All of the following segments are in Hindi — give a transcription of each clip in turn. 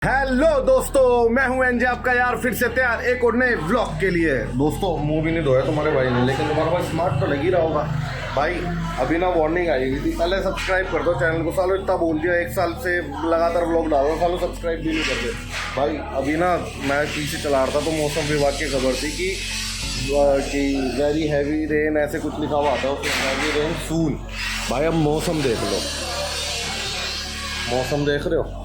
हेलो दोस्तों, मैं हूं एनजे आपका यार, फिर से तैयार एक और नए व्लॉग के लिए। दोस्तों मुंह भी नहीं धोया तुम्हारे भाई ने, लेकिन तुम्हारा भाई स्मार्ट तो लग ही रहा होगा भाई। अभी ना वार्निंग आई हुई थी, पहले सब्सक्राइब कर दो चैनल को। सालों इतना बोल दिया, 1 साल से लगातार व्लॉग डाल रहा हूं, सालों सब्सक्राइब भी नहीं करते भाई। अभी ना मैं पीछे चला रहा था तो मौसम विभाग की खबर थी कि वेरी हैवी रेन ऐसे कुछ लिखा हुआ था, हैवी रेन सून। भाई अब मौसम देख लो, मौसम देख रहे हो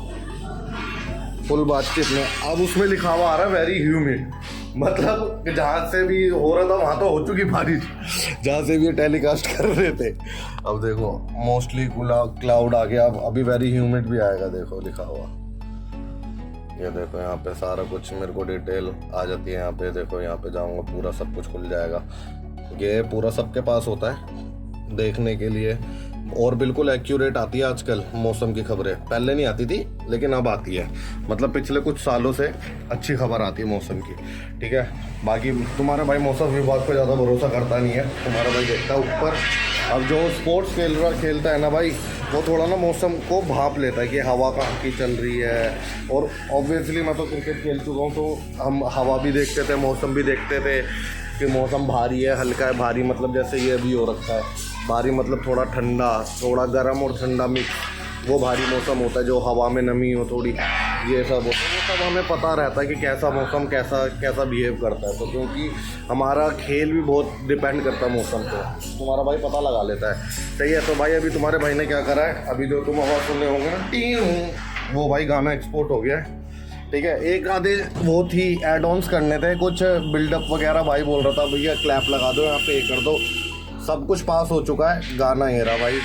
फुल बातचीत में। अब उसमें लिखा हुआ आ रहा है वेरी ह्यूमिड, मतलब जहाँ से भी हो रहा था वहाँ तो हो चुकी बारिश, जहाँ से भी ये टेलीकास्ट कर रहे थे। अब देखो मोस्टली क्लाउड आ गया, अब अभी वेरी ह्यूमिड भी आएगा। देखो लिखा हुआ, ये देखो यहाँ पे सारा कुछ मेरे को डिटेल आ जाती है। यहाँ पे देखो, यहाँ पे जाऊँगा पूरा सब कुछ खुल जाएगा। ये पूरा सबके पास होता है देखने के लिए, और बिल्कुल एक्यूरेट आती है आजकल मौसम की खबरें। पहले नहीं आती थी लेकिन अब आती है, मतलब पिछले कुछ सालों से अच्छी खबर आती है मौसम की, ठीक है। बाकी तुम्हारा भाई मौसम विभाग पर ज़्यादा भरोसा करता नहीं है, तुम्हारा भाई देखता है ऊपर। अब जो स्पोर्ट्स खेलता है ना भाई, वो थोड़ा ना मौसम को भांप लेता है कि हवा कहाँ की चल रही है। और ऑब्वियसली मैं तो क्रिकेट खेल चुका हूँ, तो हम हवा भी देखते थे, मौसम भी देखते थे कि मौसम भारी है, हल्का है। भारी मतलब जैसे ये अभी हो रखा है, भारी मतलब थोड़ा ठंडा, थोड़ा गर्म और ठंडा मिक्स, वो भारी मौसम होता है। जो हवा में नमी हो थोड़ी, ये सब होता है। वो सब हमें पता रहता है कि कैसा मौसम कैसा बिहेव करता है। तो क्योंकि हमारा खेल भी बहुत डिपेंड करता है मौसम पे, तुम्हारा भाई पता लगा लेता है। सही है। तो भाई अभी तुम्हारे भाई ने क्या करा है, अभी जो तुम आवाज़ सुन रहे होंगे ना टी, वो भाई गाना एक्सपोर्ट हो गया है, ठीक है। एक आधे वो थी एड ऑन्स करने थे, कुछ बिल्डअप वगैरह। भाई बोल रहा था भैया क्लैप लगा दो यहाँ पे, कर दो। सब कुछ पास हो चुका है, गाना ये रहा भाई।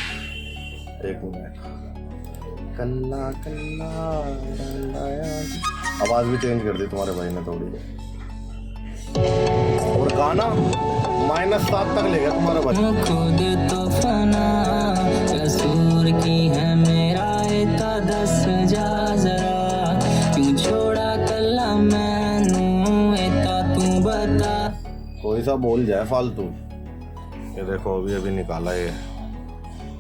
एक मिनट, कन्ना कन्ना, आवाज भी चेंज कर दी तुम्हारे भाई ने थोड़ी, और गाना -7 तक ले गया तुम्हारा भाई। खुद तो फना कसूर की है मेरा, इतना दस जा जरा क्यों छोड़ा कल्ला मैनू, इतना तू बता। कोई सा बोल जाए फालतू। ये देखो अभी निकाला, ये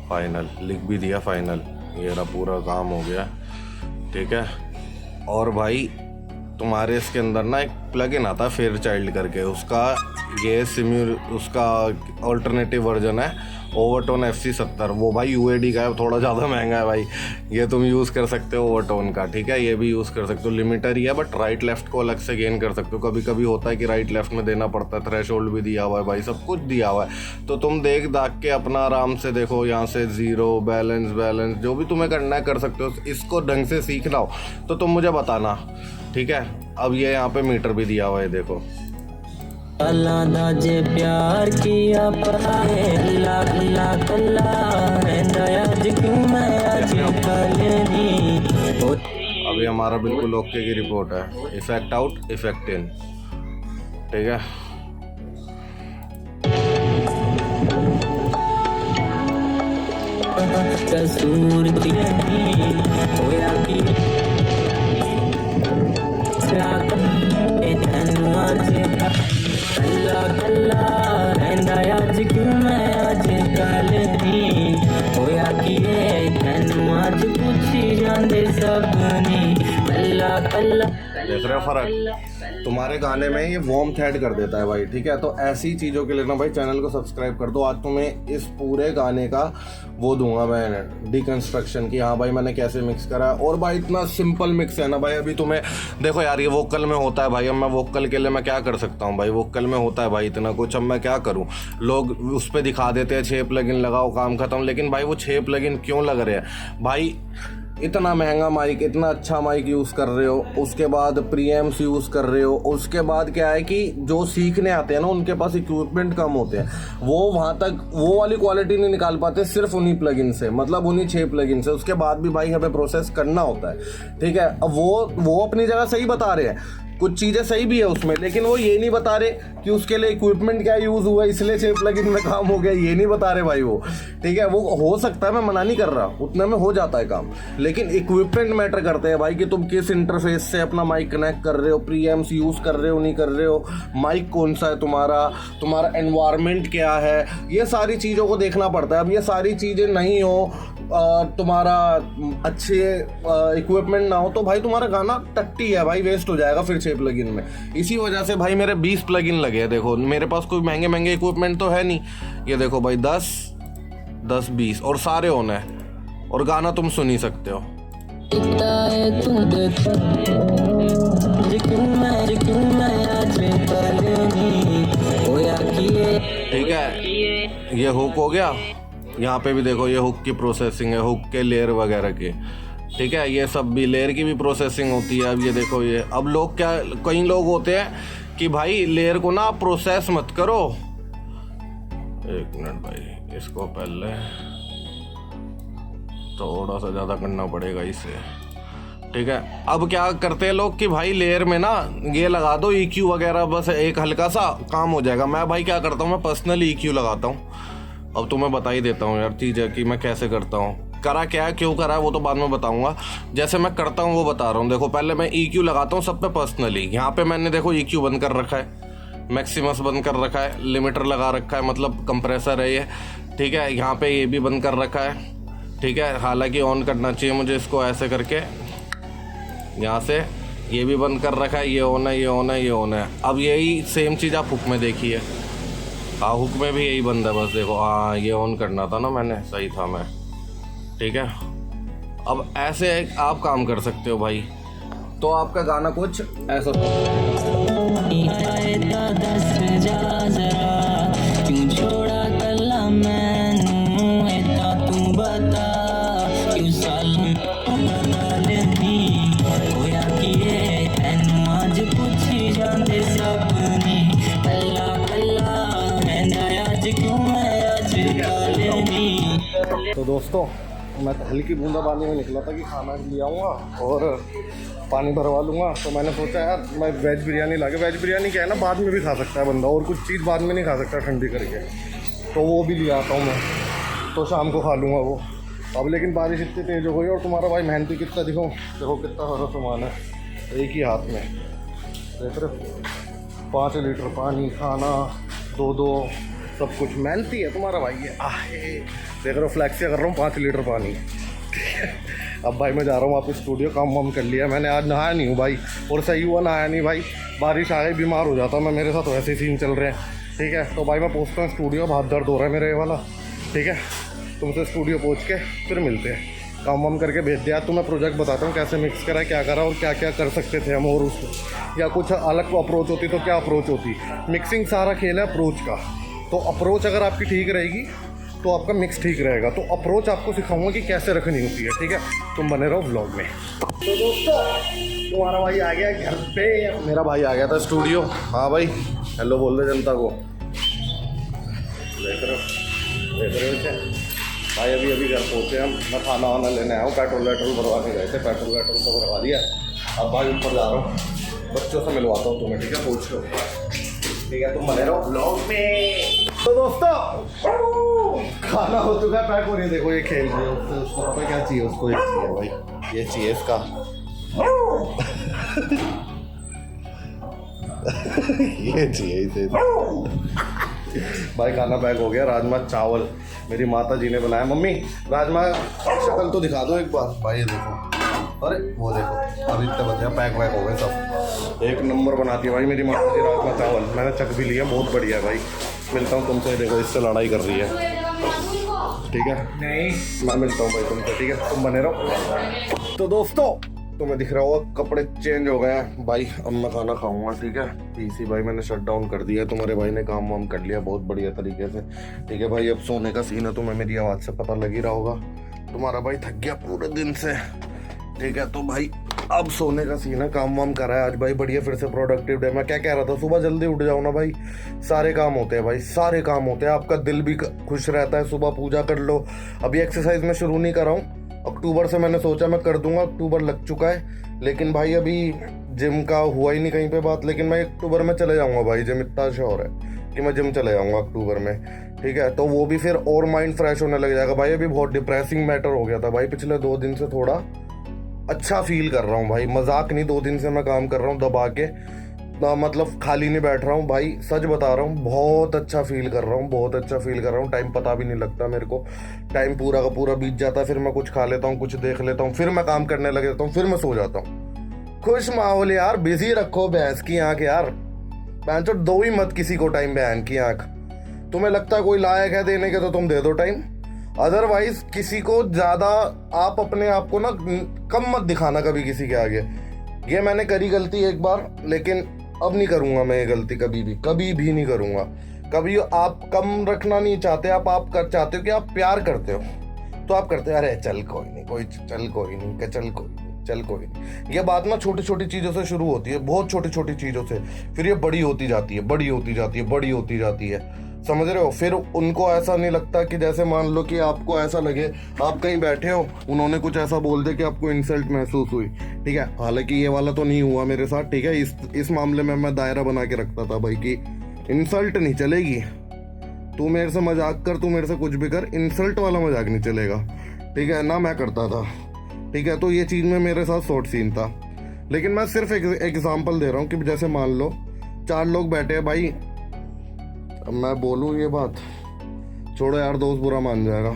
फाइनल लिख भी दिया फाइनल, ये रहा पूरा काम हो गया, ठीक है। और भाई तुम्हारे इसके अंदर ना एक प्लग इन आता है फेयर चाइल्ड करके, उसका ये उसका ऑल्टरनेटिव वर्जन है ओवरटोन FC70। वो भाई UAD का है, थोड़ा ज़्यादा महंगा है भाई। ये तुम यूज़ कर सकते हो ओवरटोन का, ठीक है। ये भी यूज़ कर सकते हो, लिमिटर ही है, बट राइट लेफ्ट को अलग से गेन कर सकते हो। कभी कभी होता है कि राइट लेफ्ट में देना पड़ता है, थ्रेशोल्ड भी दिया हुआ है भाई, सब कुछ दिया हुआ है। तो तुम देख दाख के अपना आराम से देखो, यहाँ से ज़ीरो बैलेंस जो भी तुम्हें करना है कर सकते हो। इसको ढंग से सीखना हो तो तुम मुझे बताना, ठीक है। अब ये यहाँ पे मीटर भी दिया हुआ है, देखो। अल्लाह दा जे प्यार किया पाए, अल्लाह अल्लाह अल्लाह आज क्यों मैं आज कल नहीं। अभी हमारा बिल्कुल ओके की रिपोर्ट है, इफेक्ट आउट इफेक्ट इन, ठीक है। कसूर की नहीं होया कि अल्लाह अल्लाह रहंदा आज क्यों मैं आज कल नहीं होया कि तैनू आज पूछी जांदे सबनी। अल्लाह अल्लाह देख रहे हो फर्क, तुम्हारे गाने में ये वार्मथ ऐड कर देता है भाई, ठीक है। तो ऐसी चीज़ों के लिए ना भाई चैनल को सब्सक्राइब कर दो। आज तुम्हें इस पूरे गाने का वो दूंगा मैं, डिकंस्ट्रक्शन की, हाँ भाई मैंने कैसे मिक्स करा है। और भाई इतना सिंपल मिक्स है ना भाई। अभी तुम्हें देखो यार, ये वोकल में होता है भाई, अब मैं वोकल के लिए मैं क्या कर सकता हूँ भाई, वोकल में होता है भाई इतना कुछ, अब मैं क्या करूँ। लोग उस पर दिखा देते हैं 6 प्लगइन लगाओ काम खत्म, लेकिन भाई वो 6 प्लगइन क्यों लग रहे हैं भाई। इतना महंगा माइक, इतना अच्छा माइक यूज़ कर रहे हो, उसके बाद प्रीएम्प्स यूज़ कर रहे हो, उसके बाद क्या है कि जो सीखने आते हैं ना उनके पास इक्विपमेंट कम होते हैं, वो वहाँ तक वो वाली क्वालिटी नहीं निकाल पाते सिर्फ उन्हीं प्लगइन से, मतलब उन्हीं 6 प्लगइन से। उसके बाद भी भाई हमें प्रोसेस करना होता है, ठीक है। अब वो अपनी जगह सही बता रहे हैं, कुछ चीज़ें सही भी है उसमें, लेकिन वो ये नहीं बता रहे कि उसके लिए इक्विपमेंट क्या यूज़ हुआ इसलिए 6 प्लगइन में काम हो गया, ये नहीं बता रहे भाई वो, ठीक है। वो हो सकता है, मैं मना नहीं कर रहा, उतने में हो जाता है काम, लेकिन इक्विपमेंट मैटर करते हैं भाई कि तुम किस इंटरफेस से अपना माइक कनेक्ट कर रहे हो, प्रीएम्प्स यूज़ कर रहे हो नहीं कर रहे हो, माइक कौन सा है तुम्हारा एनवायरनमेंट क्या है, ये सारी चीज़ों को देखना पड़ता है। अब ये सारी चीज़ें नहीं हो तुम्हारा अच्छे इक्विपमेंट ना हो तो भाई तुम्हारा गाना टट्टी है भाई, वेस्ट हो जाएगा फिर 6 प्लगइन में। इसी वजह से भाई मेरे 20 प्लगइन लगे हैं। देखो मेरे पास कोई महंगे महंगे इक्विपमेंट तो है नहीं, ये देखो भाई 10 10 20 और सारे ऑन है और गाना तुम सुन ही सकते हो। ठीक है, ये हुक हो गया। यहाँ पे भी देखो ये हुक की प्रोसेसिंग है, हुक के लेयर वगैरह की। ठीक है, ये सब भी लेयर की भी प्रोसेसिंग होती है। अब ये देखो ये, अब लोग क्या, कई लोग होते हैं कि भाई लेयर को ना प्रोसेस मत करो। एक मिनट भाई, इसको पहले थोड़ा सा ज़्यादा करना पड़ेगा इसे। ठीक है, अब क्या करते हैं लोग कि भाई लेयर में ना ये लगा दो EQ वगैरह, बस एक हल्का सा काम हो जाएगा। मैं भाई क्या करता हूँ, मैं पर्सनली EQ लगाता हूँ। अब तुम्हें बता ही देता हूँ यार चीज़ है कि मैं कैसे करता हूँ। करा क्या है, क्यों करा है वो तो बाद में बताऊँगा। जैसे मैं करता हूँ वो बता रहा हूँ। देखो पहले मैं EQ लगाता हूँ सब पे पर्सनली। यहाँ पे मैंने देखो EQ बंद कर रखा है, मैक्सिमस बंद कर रखा है, लिमिटर लगा रखा है, मतलब कंप्रेसर है ये। ठीक है, यहाँ पे ये भी बंद कर रखा है। ठीक है, हालांकि ऑन करना चाहिए मुझे इसको ऐसे करके, यहाँ से ये भी बंद कर रखा है। ये ऑन है, ये ऑन है, ये ऑन है। अब यही सेम चीज़ आप हुक में देखिए। हाँ, हुक में भी यही बंद है, बस देखो। हाँ, ये ऑन करना था ना मैंने, सही था मैं। ठीक है, अब ऐसे आप काम कर सकते हो भाई। तो आपका गाना कुछ ऐसा तो दोस्तों, मैं हल्की बूंदाबांदी में निकला था कि खाना ले आऊँगा और पानी भरवा लूँगा। तो मैंने सोचा यार मैं वेज बिरयानी ला के, वेज बिरयानी क्या है ना, बाद में भी खा सकता है बंदा, और कुछ चीज़ बाद में नहीं खा सकता ठंडी करके, तो वो भी ले आता हूँ मैं, तो शाम को खा लूँगा वो। अब लेकिन बारिश इतनी तेज़ हो गई और तुम्हारा भाई मेहनती कितना दिखो, देखो कितना सारा सामान है एक ही हाथ में। देख रहे 5 लीटर पानी, खाना, 2 सब कुछ मेहनती है तुम्हारा भाई है। आहे देख रहे हो, फ्लैक्सिया कर रहा हूँ 5 लीटर पानी। अब भाई मैं जा रहा हूँ वापस स्टूडियो, काम वाम कर लिया मैंने। आज नहाया नहीं हूँ भाई, और सही हुआ नहाया नहीं भाई, बारिश आ गई बीमार हो जाता मैं, मेरे साथ वैसे ही सीन चल रहे हैं। ठीक है, तो भाई मैं पहुँचता हूँ स्टूडियो, हाथ दर्द हो रहा है मेरे ये वाला। ठीक है, तुमसे स्टूडियो पहुँच के फिर मिलते हैं। काम वाम करके भेज दिया, तो मैं प्रोजेक्ट बताता हूँ कैसे मिक्स करा, क्या करा और क्या क्या कर सकते थे हम, और उसको या कुछ अलग अप्रोच होती तो क्या अप्रोच होती। मिक्सिंग सारा खेल है अप्रोच का, तो अप्रोच अगर आपकी ठीक रहेगी तो आपका मिक्स ठीक रहेगा। तो अप्रोच आपको सिखाऊंगा कि कैसे रखनी होती है। ठीक है, तुम बने रहो व्लॉग में। तो दोस्तों, तुम्हारा भाई आ गया घर पे, मेरा भाई आ गया था स्टूडियो। हाँ भाई, हेलो बोल रहे जनता को, देख रहे हो भाई। अभी अभी घर पहुँचे हम, मैं खाना वाना लेने आया हूँ, पेट्रोल भरवा के गए थे, पेट्रोल तो भरवा दिया। अब भाई ऊपर जा रहा हूँ, बच्चों से मिलवाता हूँ तुम्हें। ठीक है, पूछ लो। ठीक है, तुम बने रहो ब्लॉग में। तो दोस्तों, खाना हो चुका है पैक, और ये देखो ये खेल रही है, उसको पता क्या चाहिए, उसको ये चाहिए भाई, ये चाहिए इसका। ये चाहिए इसे भाई। खाना पैक हो गया, राजमा चावल मेरी माता जी ने बनाया। मम्मी राजमा शक्ल तो दिखा दो एक बार। भाई ये देखो, अरे वो देखो, अभी इतना बचा, पैक वैक हो गए सब, एक नंबर बनाती है भाई मेरी माता जी राजमा चावल। मैंने चख भी लिया, बहुत बढ़िया है भाई। मिलता हूँ तुमसे, देखो इससे लड़ाई कर रही है। ठीक है, नहीं मैं मिलता हूँ भाई तुमसे। ठीक है, तुम बने रहो। तो दोस्तों, तुम्हें दिख रहा होगा कपड़े चेंज हो गए हैं भाई, अब मैं खाना खाऊंगा। ठीक है, पीसी भाई मैंने शट डाउन कर दिया, तुम्हारे भाई ने काम वाम कर लिया बहुत बढ़िया तरीके से। ठीक है भाई, अब सोने का सीन है, तुम्हें मेरी आवाज़ से पता लग ही रहा होगा, तुम्हारा भाई थक गया पूरे दिन से। ठीक है, तो भाई अब सोने का सीन है, काम वाम करा है आज भाई बढ़िया, फिर से प्रोडक्टिव डे। मैं क्या कह रहा था, सुबह जल्दी उठ जाओ ना भाई, सारे काम होते हैं भाई, सारे काम होते हैं, आपका दिल भी खुश रहता है। सुबह पूजा कर लो। अभी एक्सरसाइज में शुरू नहीं कर रहा हूँ, अक्टूबर से मैंने सोचा मैं कर दूंगा, अक्टूबर लग चुका है, लेकिन भाई अभी जिम का हुआ ही नहीं कहीं पे बात। लेकिन मैं अक्टूबर में चले जाऊंगा भाई, जिम इतना श्योर है कि मैं जिम चले जाऊंगा अक्टूबर में। ठीक है, तो वो भी फिर और माइंड फ्रेश होने लग जाएगा भाई। अभी बहुत डिप्रेसिंग मैटर हो गया था भाई, पिछले 2 दिन से थोड़ा अच्छा फील कर रहा हूँ भाई, मजाक नहीं, 2 दिन से मैं काम कर रहा हूँ दबा के, मतलब खाली नहीं बैठ रहा हूँ भाई, सच बता रहा हूँ, बहुत अच्छा फील कर रहा हूँ, बहुत अच्छा फील कर रहा हूँ। टाइम पता भी नहीं लगता मेरे को, टाइम पूरा का पूरा बीत जाता है। फिर मैं कुछ खा लेता हूँ, कुछ देख लेता हूँ, फिर मैं काम करने लग जाता हूँ, फिर मैं सो जाता हूँ। खुश माहौल यार, बिजी रखो भैंस की आंख यार, भैंस दो ही मत किसी को टाइम बहन की आंख। तुम्हें लगता है कोई लायक है देने के तो तुम दे दो टाइम, अदरवाइज किसी को ज्यादा आप अपने आप को ना कम मत दिखाना कभी किसी के आगे। ये मैंने करी गलती एक बार, लेकिन अब नहीं करूंगा मैं ये गलती, कभी भी नहीं करूंगा। कभी आप कम रखना नहीं चाहते, आप कर चाहते हो कि आप प्यार करते हो तो आप करते हो अरे चल कोई नहीं, चल कोई नहीं। ये बात ना छोटी छोटी चीजों से शुरू होती है, बहुत छोटी छोटी चीजों से, फिर ये बड़ी होती जाती है, समझ रहे हो। फिर उनको ऐसा नहीं लगता कि जैसे मान लो कि आपको ऐसा लगे आप कहीं बैठे हो, उन्होंने कुछ ऐसा बोल दे कि आपको इंसल्ट महसूस हुई, ठीक है। हालांकि ये वाला तो नहीं हुआ मेरे साथ, ठीक है। इस मामले में मैं दायरा बना के रखता था भाई कि इंसल्ट नहीं चलेगी, तू मेरे से मजाक कर, तू मेरे से कुछ भी कर, इंसल्ट वाला मजाक नहीं चलेगा, ठीक है ना। मैं करता था, ठीक है। तो ये चीज़ में मेरे साथ शॉर्ट सीन था, लेकिन मैं सिर्फ एक एग्जाम्पल दे रहा हूँ कि जैसे मान लो 4 लोग बैठे हैं भाई, अब मैं बोलूँ ये बात, छोड़ो यार दोस्त बुरा मान जाएगा।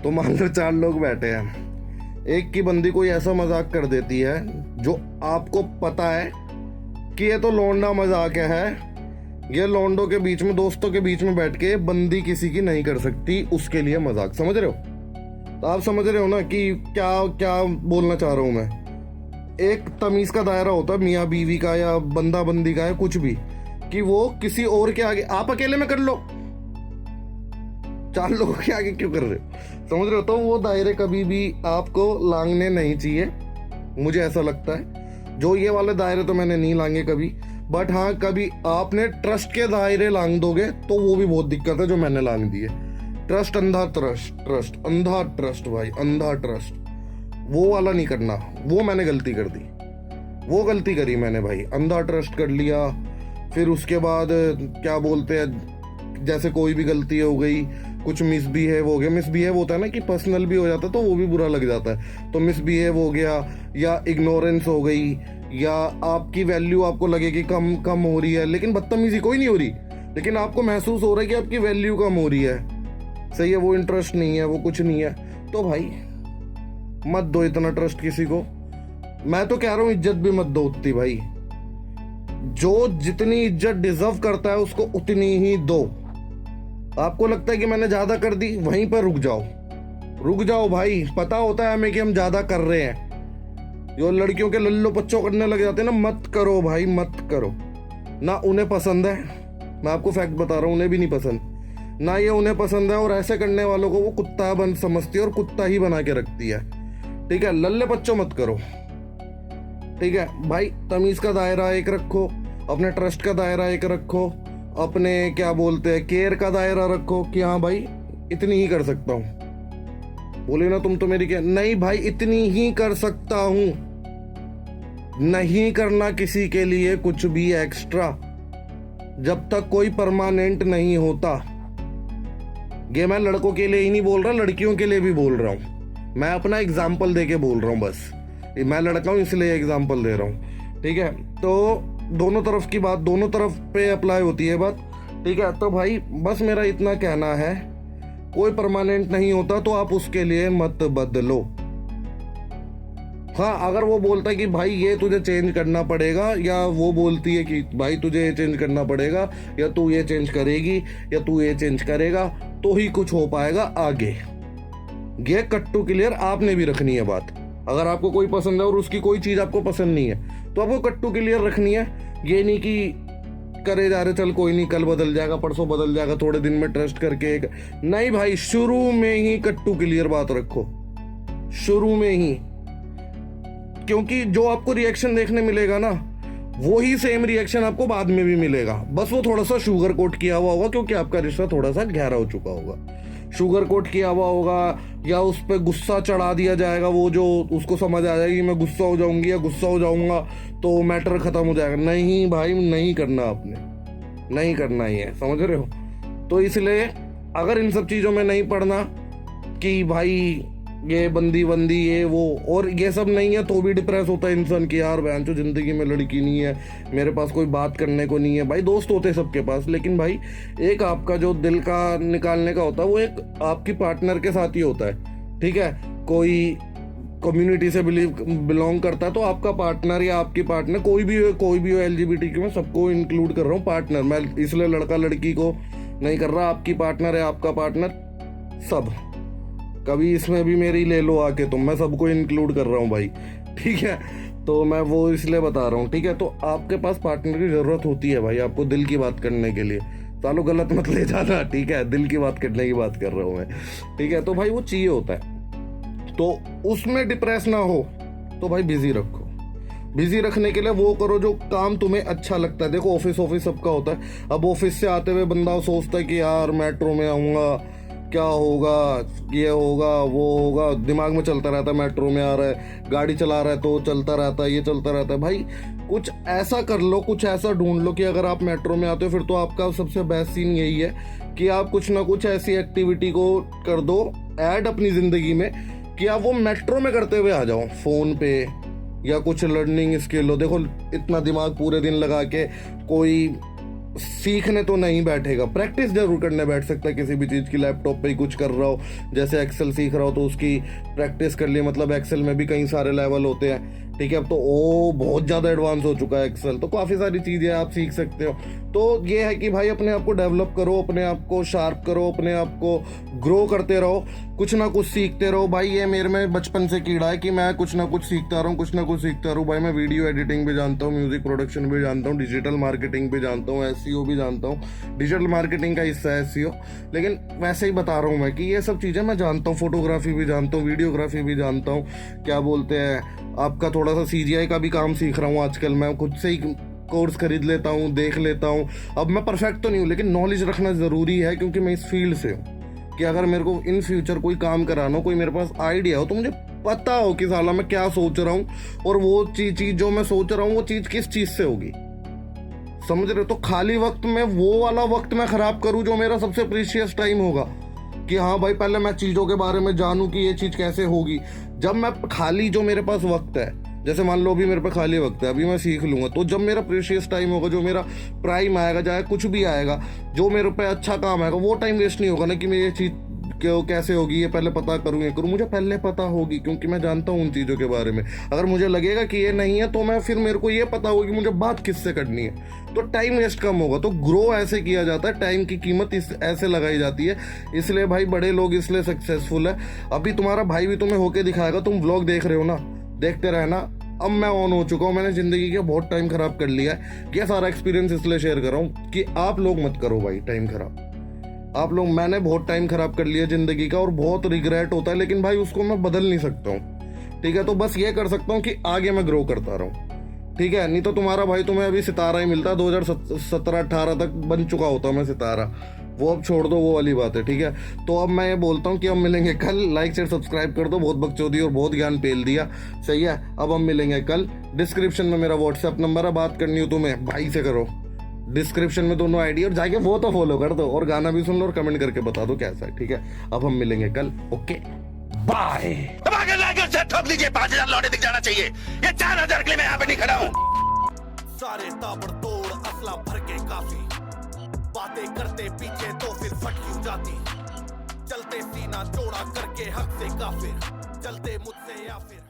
तो मान लो 4 लोग बैठे हैं, एक की बंदी कोई ऐसा मजाक कर देती है जो आपको पता है कि ये तो लौंडा मजाक है, ये लौंडों के बीच में, दोस्तों के बीच में बैठ के बंदी किसी की नहीं कर सकती, उसके लिए मजाक, समझ रहे हो। तो आप समझ रहे हो ना कि क्या क्या बोलना चाह रहा हूं मैं। एक तमीज का दायरा होता है मियाँ बीवी का या बंदा बंदी का या कुछ भी, कि वो किसी और के आगे, आप अकेले में कर लो, 4 लोगों के आगे क्यों कर रहे हो, समझ रहे हो। तो वो दायरे कभी भी आपको लांघने नहीं चाहिए, मुझे ऐसा लगता है। जो ये वाले दायरे तो मैंने नहीं लांगे कभी, बट हाँ कभी आपने ट्रस्ट के दायरे लांग दोगे तो वो भी बहुत दिक्कत है, जो मैंने लांग दिए। ट्रस्ट, अंधा ट्रस्ट भाई, अंधा ट्रस्ट, वो वाला नहीं करना। वो मैंने गलती कर दी, वो गलती करी मैंने भाई, अंधा ट्रस्ट कर लिया। फिर उसके बाद क्या बोलते हैं, जैसे कोई भी गलती हो गई, कुछ मिसबिहेव हो गया, मिसबिहेव होता है ना कि पर्सनल भी हो जाता है तो वो भी बुरा लग जाता है। तो मिसबिहेव हो गया, या इग्नोरेंस हो गई, या आपकी वैल्यू आपको लगे कि कम हो रही है, लेकिन बदतमीजी कोई नहीं हो रही, लेकिन आपको महसूस हो रहा है कि आपकी वैल्यू कम हो रही है, सही है, वो इंटरेस्ट नहीं है, वो कुछ नहीं है, तो भाई मत दो इतना ट्रस्ट किसी को। मैं तो कह रहा हूँ इज्जत भी मत दो उतनी भाई, जो जितनी इज्जत डिजर्व करता है उसको उतनी ही दो। आपको लगता है कि मैंने ज्यादा कर दी, वहीं पर रुक जाओ भाई। पता होता है हमें कि हम ज्यादा कर रहे हैं, जो लड़कियों के लल्लो पच्चो करने लग जाते हैं ना, मत करो भाई, मत करो ना। उन्हें पसंद है, मैं आपको फैक्ट बता रहा हूँ, उन्हें भी नहीं पसंद ना, ये उन्हें पसंद है। और ऐसे करने वालों को वो कुत्ता बन समझती है और कुत्ता ही बना के रखती है, ठीक है। लल्ले बच्चों मत करो, ठीक है भाई। तमीज का दायरा एक रखो, अपने ट्रस्ट का दायरा एक रखो, अपने क्या बोलते हैं केयर का दायरा रखो कि हाँ भाई इतनी ही कर सकता हूँ। बोले ना तुम तो मेरी क्या, नहीं भाई इतनी ही कर सकता हूँ, नहीं करना किसी के लिए कुछ भी एक्स्ट्रा, जब तक कोई परमानेंट नहीं होता। ये मैं लड़कों के लिए ही नहीं बोल रहा, लड़कियों के लिए भी बोल रहा हूँ। मैं अपना एग्जाम्पल दे के बोल रहा हूँ, बस मैं लड़का हूँ इसलिए एग्जाम्पल दे रहा हूँ, ठीक है। तो दोनों तरफ की बात, दोनों तरफ पे अप्लाई होती है बात, ठीक है। तो भाई बस मेरा इतना कहना है, कोई परमानेंट नहीं होता तो आप उसके लिए मत बदलो। हाँ अगर वो बोलता है कि भाई ये तुझे चेंज करना पड़ेगा, या वो बोलती है कि भाई तुझे ये चेंज करना पड़ेगा, या तू ये चेंज करेगी, या तू ये चेंज करेगा, तो ही कुछ हो पाएगा आगे। ये कट टू क्लियर आपने भी रखनी है बात। अगर आपको कोई पसंद है और उसकी कोई चीज आपको पसंद नहीं है तो आपको कट टू क्लियर रखनी है। ये नहीं कि करे जा रहे चल कोई नहीं, कल बदल जाएगा, परसों बदल जाएगा, थोड़े दिन में ट्रस्ट करके नहीं भाई, शुरू में ही कट टू क्लियर बात रखो, शुरू में ही। क्योंकि जो आपको रिएक्शन देखने मिलेगा ना, वो ही सेम रिएक्शन आपको बाद में भी मिलेगा, बस वो थोड़ा सा शुगर कोट किया हुआ होगा, क्योंकि आपका रिश्ता थोड़ा सा गहरा हो चुका होगा, शुगर कोट किया हुआ होगा, या उस पर गुस्सा चढ़ा दिया जाएगा। वो जो उसको समझ आ जाएगी मैं गुस्सा हो जाऊंगी या गुस्सा हो जाऊंगा तो मैटर खत्म हो जाएगा। नहीं भाई, नहीं करना, आपने नहीं करना ही है, समझ रहे हो। तो इसलिए अगर इन सब चीज़ों में नहीं पढ़ना कि भाई ये बंदी बंदी ये वो, और ये सब नहीं है तो भी डिप्रेस होता है इंसान कि यार बहन चो जिंदगी में लड़की नहीं है, मेरे पास कोई बात करने को नहीं है। भाई दोस्त होते हैं सबके पास, लेकिन भाई एक आपका जो दिल का निकालने का होता है वो एक आपकी पार्टनर के साथ ही होता है, ठीक है। कोई कम्युनिटी से बिलोंग करता है तो आपका पार्टनर या आपकी पार्टनर कोई भी हो LGBTQ में सबको इंक्लूड कर रहा हूँ पार्टनर, मैं इसलिए लड़का लड़की को नहीं कर रहा, आपकी पार्टनर है आपका पार्टनर सब, कभी इसमें भी मेरी ले लो आके तुम, मैं सबको इंक्लूड कर रहा हूँ भाई, ठीक है। तो मैं वो इसलिए बता रहा हूँ, ठीक है। तो आपके पास पार्टनर की ज़रूरत होती है भाई आपको दिल की बात करने के लिए, सालों गलत मत ले जाना, ठीक है। दिल की बात करने की बात कर रहा हूँ मैं, ठीक है। तो भाई वो चाहिए होता है, तो उसमें डिप्रेस ना हो तो भाई बिजी रखो। बिजी रखने के लिए वो करो जो काम तुम्हें अच्छा लगता है। देखो ऑफिस सबका होता है, अब ऑफिस से आते हुए बंदा सोचता है कि यार मेट्रो में आऊँगा, क्या होगा, ये होगा वो होगा, दिमाग में चलता रहता है, मेट्रो में आ रहा है, गाड़ी चला रहा है तो चलता रहता है, ये चलता रहता है। भाई कुछ ऐसा कर लो, कुछ ऐसा ढूंढ लो कि अगर आप मेट्रो में आते हो फिर तो आपका सबसे बेस्ट सीन यही है कि आप कुछ ना कुछ ऐसी एक्टिविटी को कर दो ऐड अपनी ज़िंदगी में कि आप वो मेट्रो में करते हुए आ जाओ, फ़ोन पे या कुछ लर्निंग स्किल हो। देखो इतना दिमाग पूरे दिन लगा के कोई सीखने तो नहीं बैठेगा, प्रैक्टिस जरूर करने बैठ सकता है किसी भी चीज़ की, लैपटॉप पे ही कुछ कर रहा हो, जैसे एक्सेल सीख रहा हो तो उसकी प्रैक्टिस कर लिए, मतलब एक्सेल में भी कई सारे लेवल होते हैं, ठीक है। अब तो ओ बहुत ज़्यादा एडवांस हो चुका है एक्सेल, तो काफ़ी सारी चीज़ें आप सीख सकते हो। तो ये है कि भाई अपने आप को डेवलप करो, अपने आप को शार्प करो, अपने आप को ग्रो करते रहो, कुछ ना कुछ सीखते रहो। भाई ये मेरे में बचपन से कीड़ा है कि मैं कुछ ना कुछ सीखता रहूँ, कुछ ना कुछ सीखता रहूँ। भाई मैं वीडियो एडिटिंग भी जानता हूँ, म्यूजिक प्रोडक्शन भी जानता हूँ, डिजिटल मार्केटिंग भी जानता हूँ, SEO भी जानता हूँ। डिजिटल मार्केटिंग का हिस्सा है SEO, लेकिन वैसे ही बता रहा हूँ मैं कि ये सब चीज़ें मैं जानता हूँ। फोटोग्राफी भी जानता हूँ, वीडियोग्राफी भी जानता हूँ, क्या बोलते हैं आपका थोड़ा सा CGI का भी काम सीख रहा हूँ आजकल। मैं खुद से ही कोर्स खरीद लेता हूँ, देख लेता हूँ। अब मैं परफेक्ट तो नहीं हूँ, लेकिन नॉलेज रखना ज़रूरी है क्योंकि मैं इस फील्ड से हूँ कि अगर मेरे को इन फ्यूचर कोई काम कराना हो, कोई मेरे पास आइडिया हो, तो मुझे पता हो कि साला मैं क्या सोच रहा हूँ और वो चीज़ जो मैं सोच रहा हूँ वो चीज़ किस चीज़ से होगी, समझ रहे हो। तो खाली वक्त में वो वाला वक्त मैं ख़राब करूँ जो मेरा सबसे प्रीशियस टाइम होगा कि हाँ भाई पहले मैं चीज़ों के बारे में जानूँ कि ये चीज़ कैसे होगी। जब मैं खाली जो मेरे पास वक्त है, जैसे मान लो अभी मेरे पे खाली वक्त है, अभी मैं सीख लूँगा, तो जब मेरा प्रीशियस टाइम होगा, जो मेरा प्राइम आएगा, चाहे कुछ भी आएगा, जो मेरे पे अच्छा काम आएगा, वो टाइम वेस्ट नहीं होगा ना कि मैं ये चीज़ क्यों कैसे होगी, ये पहले पता करूँ, ये करूँ। मुझे पहले पता होगी क्योंकि मैं जानता हूँ उन चीज़ों के बारे में। अगर मुझे लगेगा कि ये नहीं है तो मैं फिर मेरे को ये पता होगा कि मुझे बात किससे करनी है, तो टाइम वेस्ट कम होगा। तो ग्रो ऐसे किया जाता है, टाइम की कीमत ऐसे लगाई जाती है। इसलिए भाई बड़े लोग इसलिए सक्सेसफुल है। अभी तुम्हारा भाई भी तुम्हें होके दिखाएगा, तुम व्लॉग देख रहे हो ना, देखते रहना। अब मैं ऑन हो चुका हूँ, मैंने ज़िंदगी का बहुत टाइम ख़राब कर लिया है। ये सारा एक्सपीरियंस इसलिए शेयर कर रहा हूँ कि आप लोग मत करो भाई टाइम ख़राब। आप लोग, मैंने बहुत टाइम ख़राब कर लिया ज़िंदगी का और बहुत रिग्रेट होता है, लेकिन भाई उसको मैं बदल नहीं सकता हूँ, ठीक है। तो बस ये कर सकता हूँ कि आगे मैं ग्रो करता रहूँ, ठीक है। नहीं तो तुम्हारा भाई तुम्हें अभी सितारा ही मिलता है, 2017-18 तक बन चुका होता मैं सितारा, वो अब छोड़ दो, वो वाली बात है, ठीक है। तो अब मैं ये बोलता हूँ कि अब मिलेंगे कल। लाइक शेयर सब्सक्राइब कर दो, बहुत बकचोदी और बहुत ज्ञान पेल दिया, सही है। अब हम मिलेंगे कल। डिस्क्रिप्शन में मेरा व्हाट्सएप नंबर है, बात करनी हो तुम्हें भाई से करो, डिस्क्रिप्शन में दोनों आईडी, और जाके वो तो फॉलो कर दो और गाना भी सुन लो और कमेंट करके बता दो कैसा है, ठीक है। अब हम मिलेंगे कल, ओके बाय। ठोक लीजिए, 5000 लौटे दिख जाना चाहिए। ये 4000 के लिए मैं यहाँ पे नहीं खड़ा हूँ। सारे ताबड़तोड़ असला भर के काफी, बातें करते पीछे तो फिर फट क्यों जाती, चलते सीना चौड़ा करके हक से काफिर, चलते मुझसे या फिर